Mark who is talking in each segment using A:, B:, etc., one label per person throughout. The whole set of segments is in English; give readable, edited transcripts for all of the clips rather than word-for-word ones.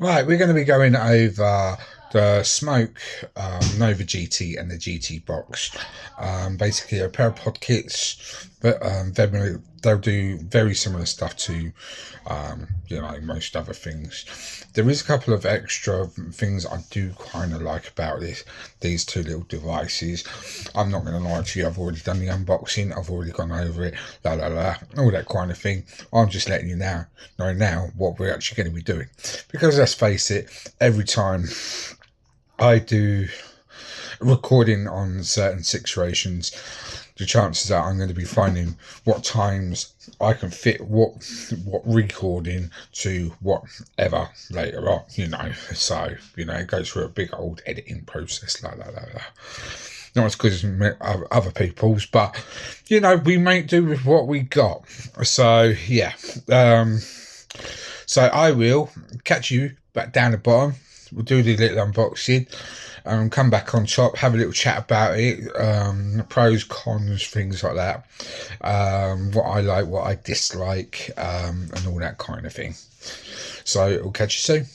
A: Right, we're going to be going over the Smoke Nova GT and the GT box. Basically, a pair of pod kits, but they'll do very similar stuff to, most other things. There is a couple of extra things I do kind of like about these two little devices. I'm not going to lie to you, I've already done the unboxing, I've already gone over it, all that kind of thing. I'm just letting you know now what we're actually going to be doing. Because let's face it, every time I do recording on certain situations, the chances are I'm going to be finding what times I can fit what recording to whatever later on, So, it goes through a big old editing process, not as good as other people's, but we make do with what we got. So yeah, so I will catch you back down the bottom. We'll do the little unboxing, come back on top, have a little chat about it, pros, cons, things like that, what I like, what I dislike, and all that kind of thing. So we'll catch you soon.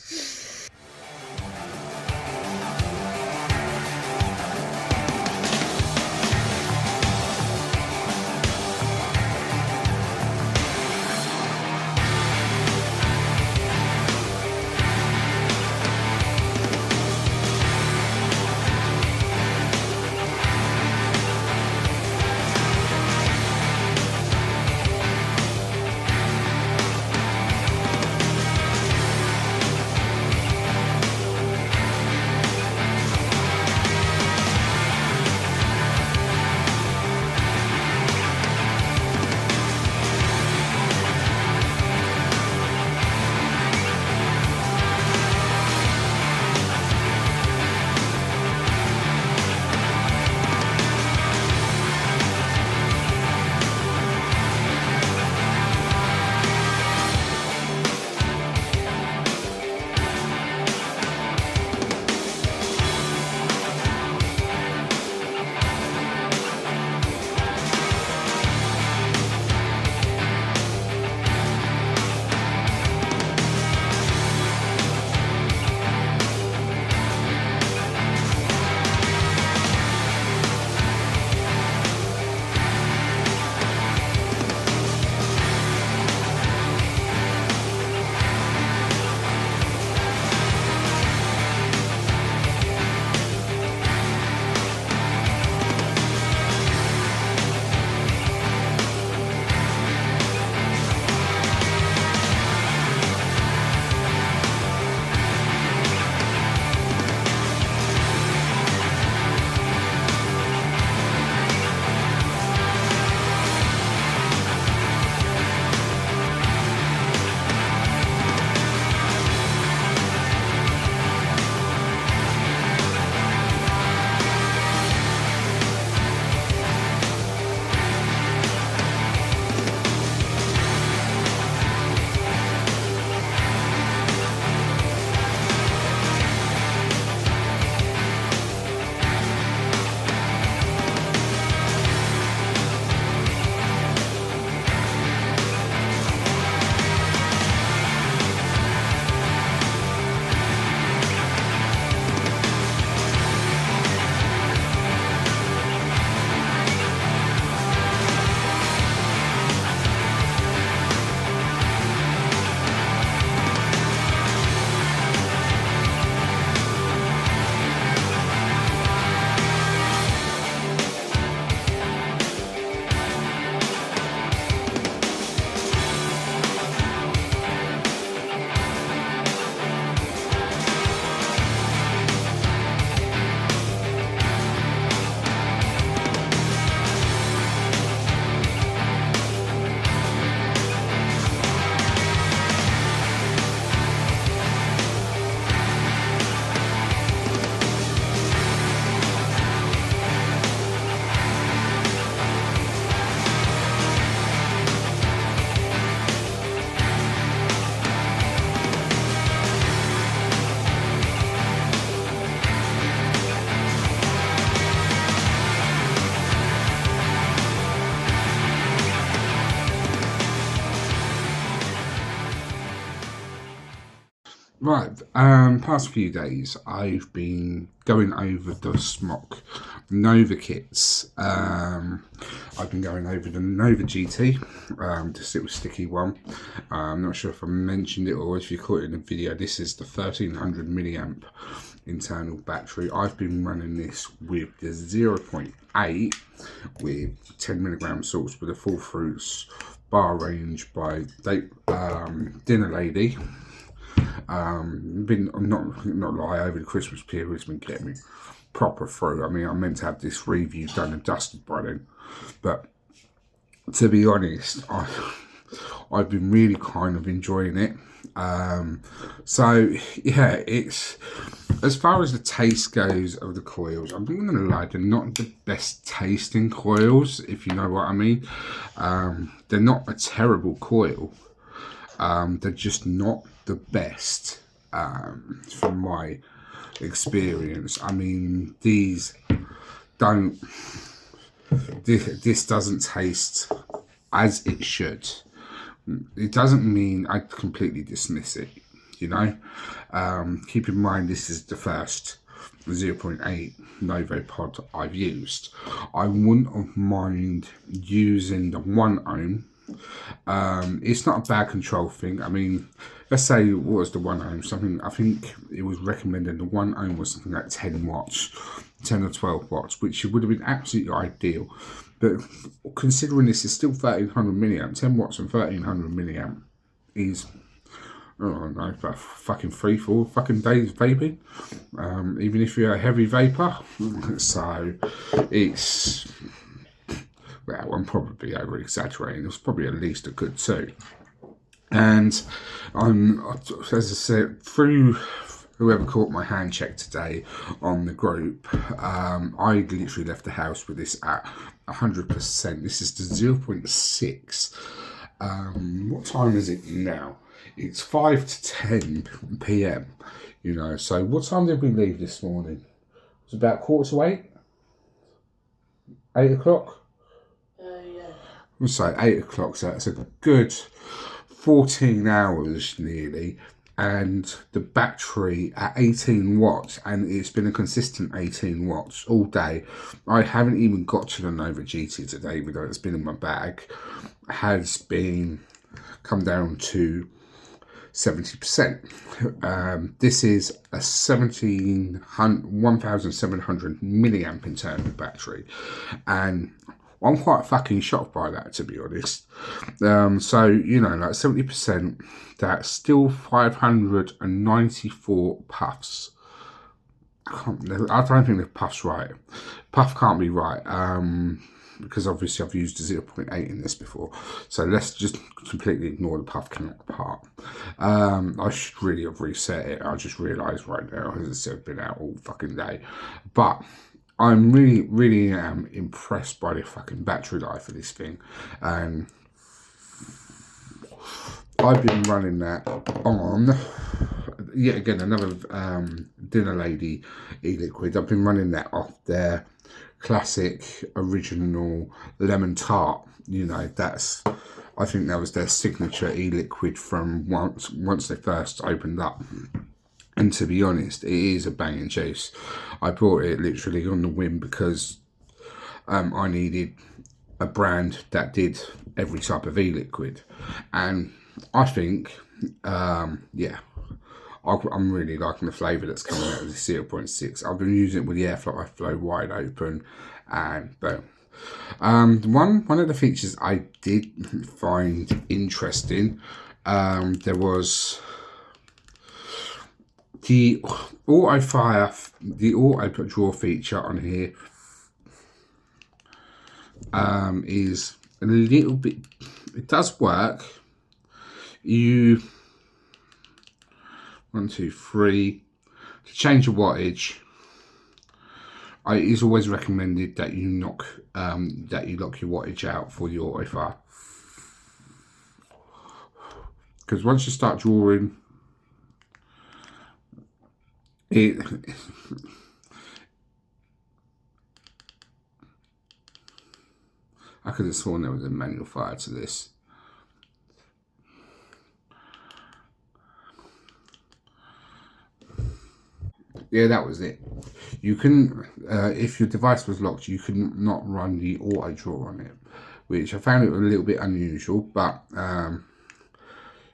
A: Right, past few days I've been going over the Smock Nova kits. I've been going over the Nova GT, this little sticky one. I'm not sure if I mentioned it or if you caught it in the video. This is the 1300 milliamp internal battery. I've been running this with the 0.8 with 10 milligram salts with the full fruits bar range by Dinner Lady. Been not lie, over the Christmas period has been getting me proper through. I mean, I meant to have this review done and dusted by then, but to be honest, I've been really kind of enjoying it. So yeah, it's, as far as the taste goes of the coils, I'm not gonna lie, they're not the best tasting coils, if you know what I mean. They're not a terrible coil. They're just not the best, from my experience. I mean, these don't. This doesn't taste as it should. It doesn't mean I completely dismiss it. You know, keep in mind this is the first 0.8 Novo pod I've used. I wouldn't have mind using the 1 ohm. It's not a bad control thing. I mean, let's say what was the 1 ohm? Something, I think it was recommended the 1 ohm was something like 10 watts, 10 or 12 watts, which would have been absolutely ideal. But considering this is still 1300 milliamp, 10 watts and 1300 milliamp is, I don't know, about fucking 3-4 fucking days vaping, even if you're a heavy vapor. So it's, well, I'm probably over exaggerating. It was probably at least a good 2. And as I said, through whoever caught my hand check today on the group, I literally left the house with this at 100%. This is the 0.6. What time is it now? It's 5 to 10 p.m. You know, so what time did we leave this morning? It was about 7:45? 8 o'clock?
B: Yeah.
A: We'll say 8 o'clock, so that's a good 14 hours nearly, and the battery at 18 watts, and it's been a consistent 18 watts all day. I haven't even got to the Novo GT today, even though it's been in my bag, has been come down to 70%. This is a 1700 milliamp internal battery, and I'm quite fucking shocked by that, to be honest. So, you know, like 70%, that's still 594 puffs. I don't think the puff's right. Puff can't be right, because obviously I've used a 0.8 in this before. So let's just completely ignore the puff count part. I should really have reset it. I just realised right now, as I said, I've been out all fucking day. But I'm really am impressed by the fucking battery life of this thing. And I've been running that on, yet again, another Dinner Lady e-liquid. I've been running that off their classic original lemon tart. You know, that's, I think that was their signature e-liquid from once they first opened up. And to be honest, it is a banging juice. I bought it literally on the whim because I needed a brand that did every type of e-liquid. And I think, yeah, I'm really liking the flavour that's coming out of the 0.6. I've been using it with the airflow wide open, and boom. One of the features I did find interesting, there was the auto draw feature on here. Is a little bit, it does work. You 1, 2, 3 to change your wattage. It is always recommended that you lock your wattage out for the auto fire, because once you start drawing it, I could have sworn there was a manual fire to this. Yeah, that was it. You couldn't, if your device was locked, you could not run the auto draw on it, which I found it a little bit unusual, but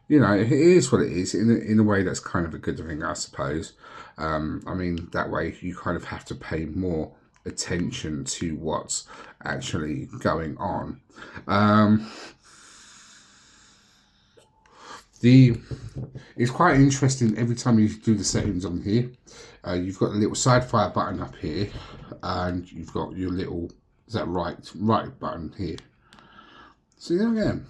A: you know, it is what it is. In a way, that's kind of a good thing, I suppose. I mean, that way you kind of have to pay more attention to what's actually going on. It's quite interesting every time you do the settings on here. You've got a little side fire button up here, and you've got your little, is that right button here. See that again.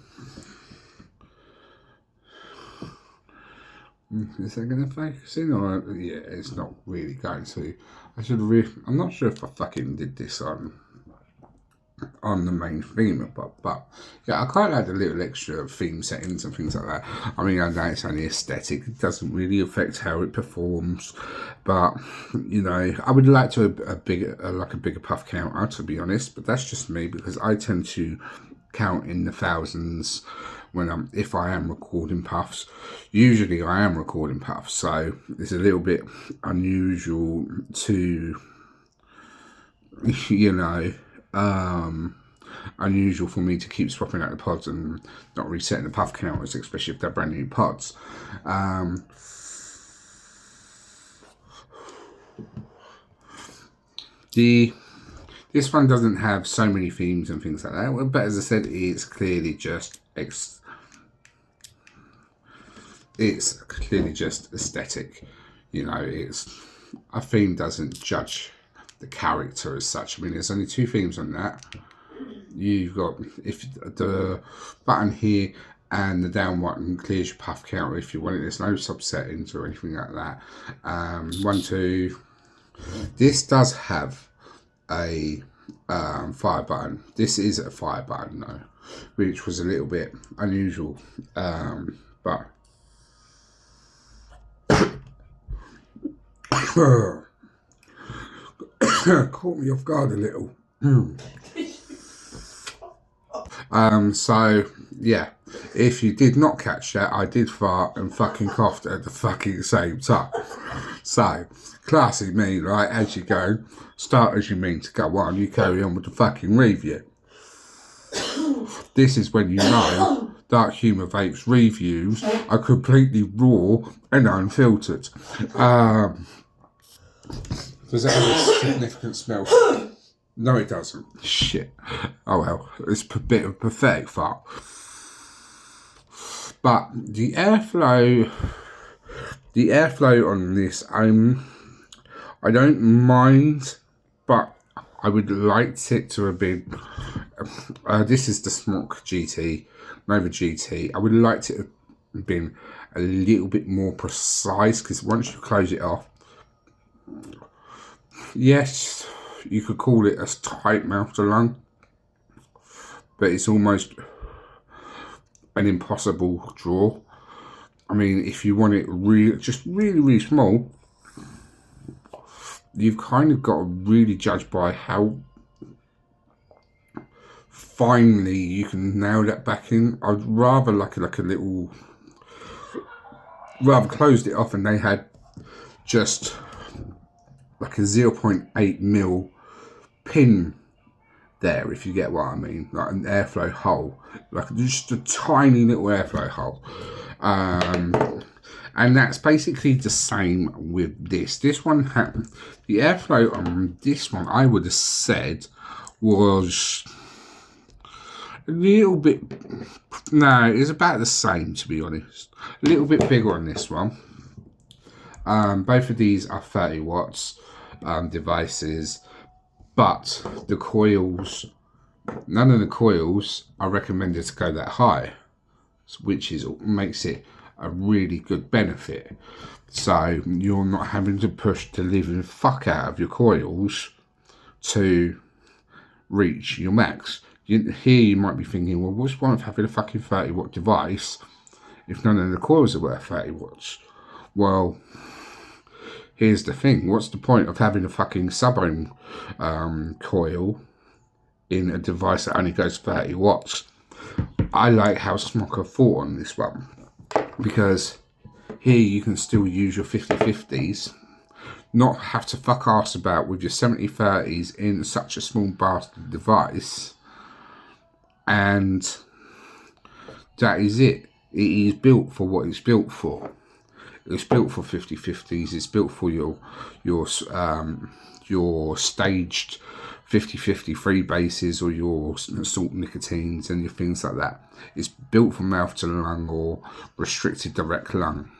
A: Is that going to focus in? Or yeah, it's not really going to. I should have. I'm not sure if I fucking did this on the main theme, but yeah, I quite like the little extra theme settings and things like that. I mean, I know it's only aesthetic; it doesn't really affect how it performs. But you know, I would like to a bigger puff counter, to be honest. But that's just me, because I tend to count in the thousands when if I am recording puffs. Usually I am recording puffs, so it's a little bit unusual to, you know, unusual for me to keep swapping out the pods and not resetting the puff counters, especially if they're brand new pods. This one doesn't have so many themes and things like that, but as I said, it's clearly just aesthetic. You know, a theme doesn't judge the character as such. I mean, there's only 2 themes on that. You've got, if the button here and the down button clears your puff counter if you want it. There's no sub settings or anything like that. 1, 2. This does have a fire button. This is a fire button though, which was a little bit unusual, but caught me off guard a little. So yeah, if you did not catch that, I did fart and fucking coughed at the fucking same time. So classy me, right? As you go, start as you mean to go on, you carry on with the fucking review. This is when you know Dark Humour Vapes reviews are completely raw and unfiltered. Does it have a significant smell? No, it doesn't. Shit. Oh well, it's a bit of a pathetic fart. But the airflow on this, I don't mind, but I would like it to have been. This is the Smock GT, Novo GT. I would like it to have been a little bit more precise, because once you close it off, yes, you could call it a tight mouth to lung, but it's almost an impossible draw. I mean, if you want it really small, you've kind of got to really judge by how finely you can nail that back in. I'd rather like a little, rather closed it off and they had just like a 0.8mm pin there, if you get what I mean, like an airflow hole, like just a tiny little airflow hole. And that's basically the same with this. This one had the airflow on this one, I would have said, was a little bit, no, it's about the same, to be honest. A little bit bigger on this one. Both of these are 30 watts devices, but the coils, none of the coils are recommended to go that high, which makes it a really good benefit. So you're not having to push the living fuck out of your coils to reach your max. Here you might be thinking, well, what's the point of having a fucking 30 watt device if none of the coils are worth 30 watts? Well, here's the thing. What's the point of having a fucking sub-ohm coil in a device that only goes 30 watts? I like how Smocker thought on this one, because here you can still use your 50/50s not have to fuck ass about with your 7030s in such a small bastard device. And that is it. It is built for what it's built for. It's built for 50/50s. It's built for your staged 50/50 freebases or your salt nicotines and your things like that. It's built for mouth to lung or restricted direct lung.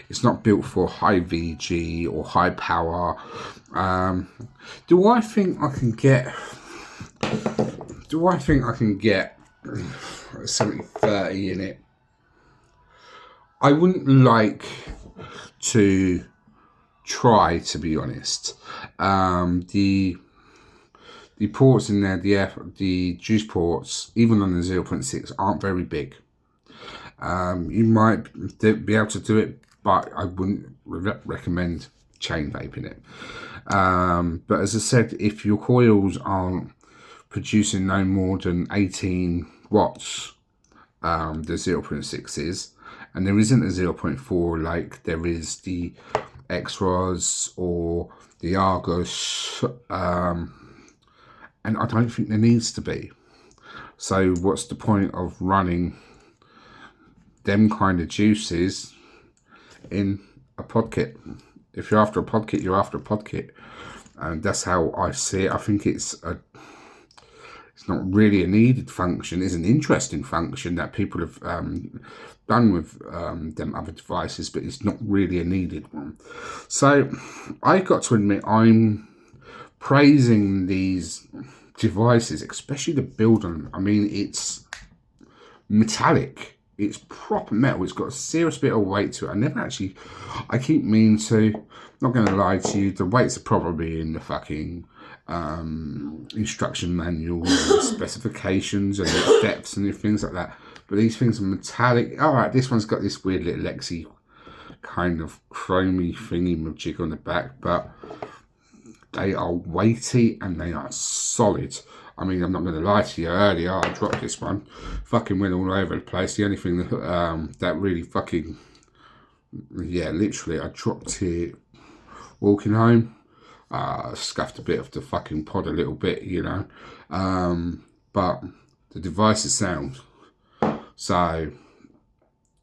A: It's not built for high VG or high power. Do I think I can get a 7030 in it? I wouldn't like to try, to be honest. The ports in there, the juice ports, even on the 0.6, aren't very big. You might be able to do it, but I wouldn't recommend chain vaping it. But as I said, if your coils aren't producing no more than 18 watts, the 0.6 is, and there isn't a 0.4 like there is the X-Ros or the Argus, and I don't think there needs to be. So what's the point of running them kind of juices in a pod kit? If you're after a pod kit, you're after a pod kit, and that's how I see it. I think it's not really a needed function. It's an interesting function that people have done with them other devices, but it's not really a needed one. So I got to admit, I'm praising these devices, especially the build on them. I mean, it's metallic. It's proper metal. It's got a serious bit of weight to it. I keep meaning to, not going to lie to you, the weights are probably in the fucking instruction manuals and specifications and its depths and things like that. But these things are metallic. Alright, this one's got this weird little Lexi kind of chromy thingy jig on the back, but they are weighty and they are solid. I mean, I'm not going to lie to you, earlier I dropped this one, fucking went all over the place. The only thing that really fucking, yeah, literally, I dropped it walking home. Scuffed a bit of the fucking pod a little bit, you know. But the device is sound. So,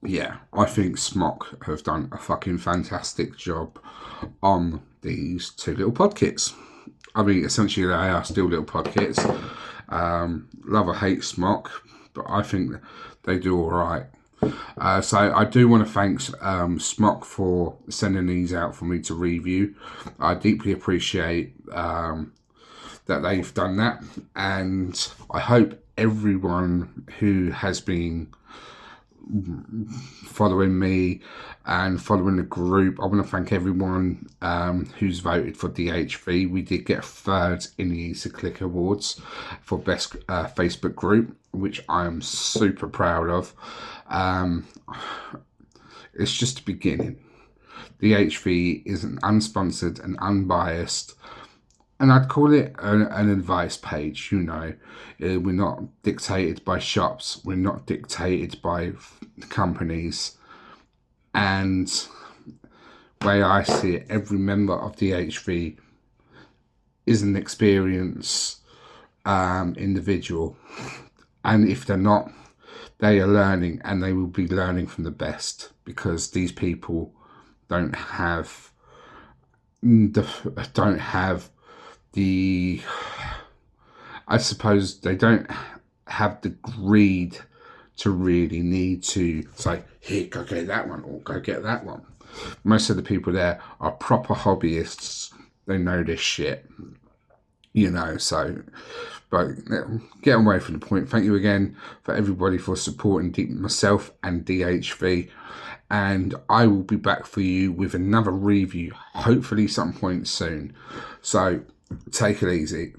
A: yeah, I think Smock have done a fucking fantastic job on these two little pod kits. I mean, essentially they are still little pod kits. Love or hate Smock, but I think they do all right. So I do want to thank Smock for sending these out for me to review. I deeply appreciate that they've done that, and I hope everyone who has been following me and following the group, I want to thank everyone who's voted for DHV. We did get third in the Easter Click Awards for best Facebook group, which I am super proud of. It's just the beginning. DHV is an unsponsored and unbiased, and I'd call it an advice page. You know, we're not dictated by shops, we're not dictated by companies, and the way I see it, every member of DHV is an experienced individual, and if they're not, they are learning, and they will be learning from the best, because these people don't have the I suppose they don't have the greed to really need to say, here, go get that one, or go get that one. Most of the people there are proper hobbyists. They know this shit, you know. So, but get away from the point. Thank you again for everybody for supporting myself and DHV, and I will be back for you with another review, hopefully some point soon. So take it easy.